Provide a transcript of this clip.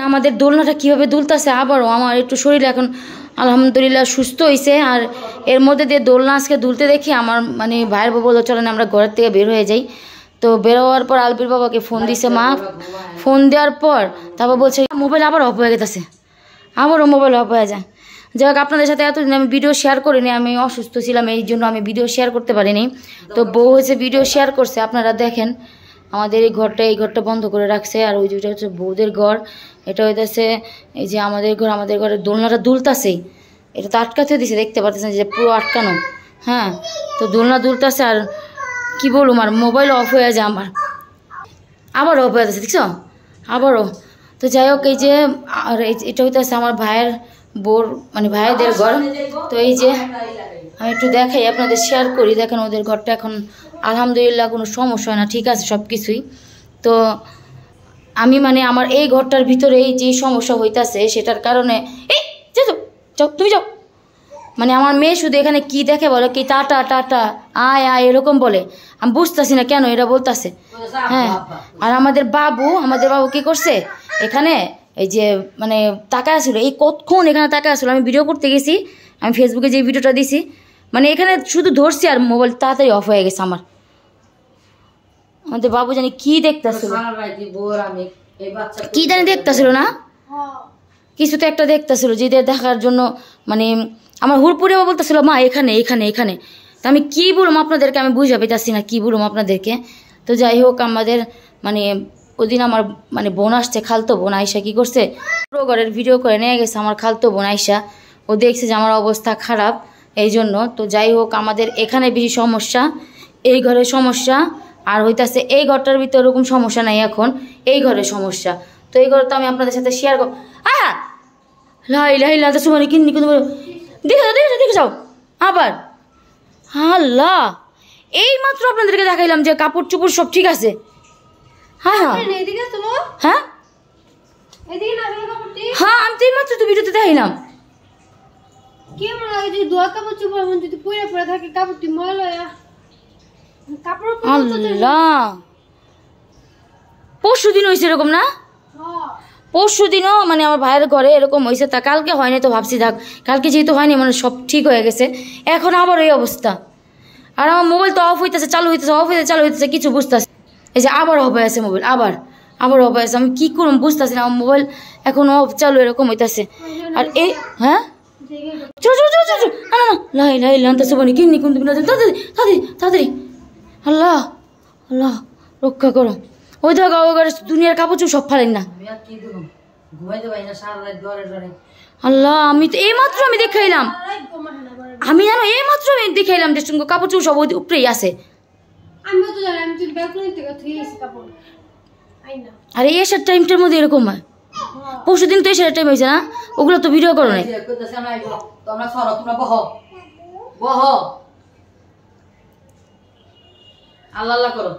আমাদের দোলনাটা কিভাবে দুলতেছে আবারও। আমার একটু শরীর এখন আলহামদুলিল্লাহ সুস্থ হয়েছে। আর এর মধ্যে দিয়ে দোলনা আজকে দুলতে দেখি আমার মানে ভাইয়ের বাবা বললো চলেন আমরা ঘরের থেকে বের হয়ে যাই। তো বের হওয়ার পর আলবির বাবাকে ফোন দিছে মা। ফোন দেওয়ার পর তারপর বলছে মোবাইল আবার অফ হয়ে গেছে, আবারও মোবাইল অফ হয়ে যায়। যাই হোক আপনাদের সাথে এতদিন আমি ভিডিও শেয়ার করিনি, আমি অসুস্থ ছিলাম এই জন্য আমি ভিডিও শেয়ার করতে পারিনি। তো বউ হয়েছে ভিডিও শেয়ার করছে, আপনারা দেখেন। আমাদের এই ঘরটা বন্ধ করে রাখছে। আর ওই যেটা হচ্ছে বউদের ঘর, এটা হইতেছে এই যে আমাদের ঘর। আমাদের ঘরের দোলনাটা দুলতাছেই, এটা তো আটকাতে দিছে, দেখতে পাচ্ছেন যে পুরো আটকানো। হ্যাঁ, তো দোলনা দুলতাছে। আর কি বলুম, আর মোবাইল অফ হয়ে যায় আমার, আবারও অফ হয়ে যাচ্ছে দেখছো আবারও। তো যাই হোক এই যে আর এটা হইতেছে আমার ভাইয়ের বোর মানে ভাইদের ঘর। তো এই যে আমি একটু দেখাই আপনাদের শেয়ার করি, দেখেন ওদের ঘরটা এখন আলহামদুলিল্লাহ কোনো সমস্যা হয় না, ঠিক আছে সব কিছুই। তো আমি মানে আমার এই ঘরটার ভিতরে এই যে সমস্যা হইতাছে সেটার কারণে এই যাও তুমি যাও, মানে আমার মেয়ে শুধু এখানে কি দেখে বলে কি টাটা টাটা আয় আয় এরকম বলে, আমি বুঝতেছি না কেন এরা বলতেছে। হ্যাঁ, আর আমাদের বাবু কি করছে এখানে এই যে মানে তাকায় আসছিল, এই কতক্ষণ এখানে তাকায় আসলো। আমি ভিডিও করতে গেছি, আমি ফেসবুকে যে ভিডিওটা দিছি, মানে এখানে শুধু ধরছি আর মোবাইল তাড়াতাড়ি অফ হয়ে গেছে আমার। আমাদের বাবু জানি কি দেখতেছিল, কি জানি দেখতেছিল না কিছু তো একটা দেখতেছিল, যেটা দেখার জন্য মানে আমার হুড়পুরে বলতেছিল মা এখানে এখানে এখানে। তো আমি কি বললাম আপনাদেরকে, আমি বুঝা পেতেছি না কি বললাম আপনাদেরকে। তো যাই হোক আমাদের মানে ওদিন আমার মানে বোন আসছে, খালতো বোন আয়সা কি করছে পুরো ঘরের ভিডিও করে নিয়ে গেছে আমার খালতো বোন আয়সা। ও দেখছে যে আমার অবস্থা খারাপ এই জন্য। তো যাই হোক আমাদের এখানে বেশি সমস্যা, এই ঘরের সমস্যা। আর হইতাছে এই ঘরটার ভিতরে ওরকম সমস্যা নাই, এখন এই ঘরের সমস্যা। তো এই ঘর তো আমি আপনাদের সাথে শেয়ার করব। দেখে যাও আবার। আল্লাহ, এই মাত্র আপনাদেরকে দেখাইলাম যে কাপড় চোপড় সব ঠিক আছে। হ্যাঁ হ্যাঁ হ্যাঁ হ্যাঁ, আমি তো এই মাত্র তো ভিডিওতে দেখাইলাম। আল্লাহ, পরশু দিন হয়েছে এরকম না? পরশু দিনও মানে আমার ভাইয়ের ঘরে এরকম হয়েছে, তা কালকে হয়নি। তো ভাবছি থাক কালকে যেহেতু হয়নি মানে সব ঠিক হয়ে গেছে, এখন আবার এই অবস্থা। আর আমার মোবাইল তো অফ হইতেছে চালু হইতেছে, অফ হইতেছে চালু হইতেছে, কিছু বুঝতেছে। এই যে আবার অফ হয়ে আছে মোবাইল, আবার অফ হয়ে আছে। আমি কী করুন বুঝতেছি না, আমার মোবাইল এখন অফ চালু এরকম হইতেছে। আর এই হ্যাঁ তাড়াতাড়ি আল্লাহ আল্লাহ রক্ষা করো। ওই ধর দুনিয়ার কাপড় চোপড় সব ফালেন না। আল্লাহ, আমি তো এই মাত্র আমি দেখাইলাম, আমি জানো এই মাত্র আমি দেখাইলাম যে কাপড় চোপড় সব উপরেই আছে। আর এই এসার টাইমটার মধ্যে এরকম হয়, পরশু দিন তো এসার টাইম হয়েছে না, ওগুলো তো ভিডিও করো নাই। আল্লাহ করো।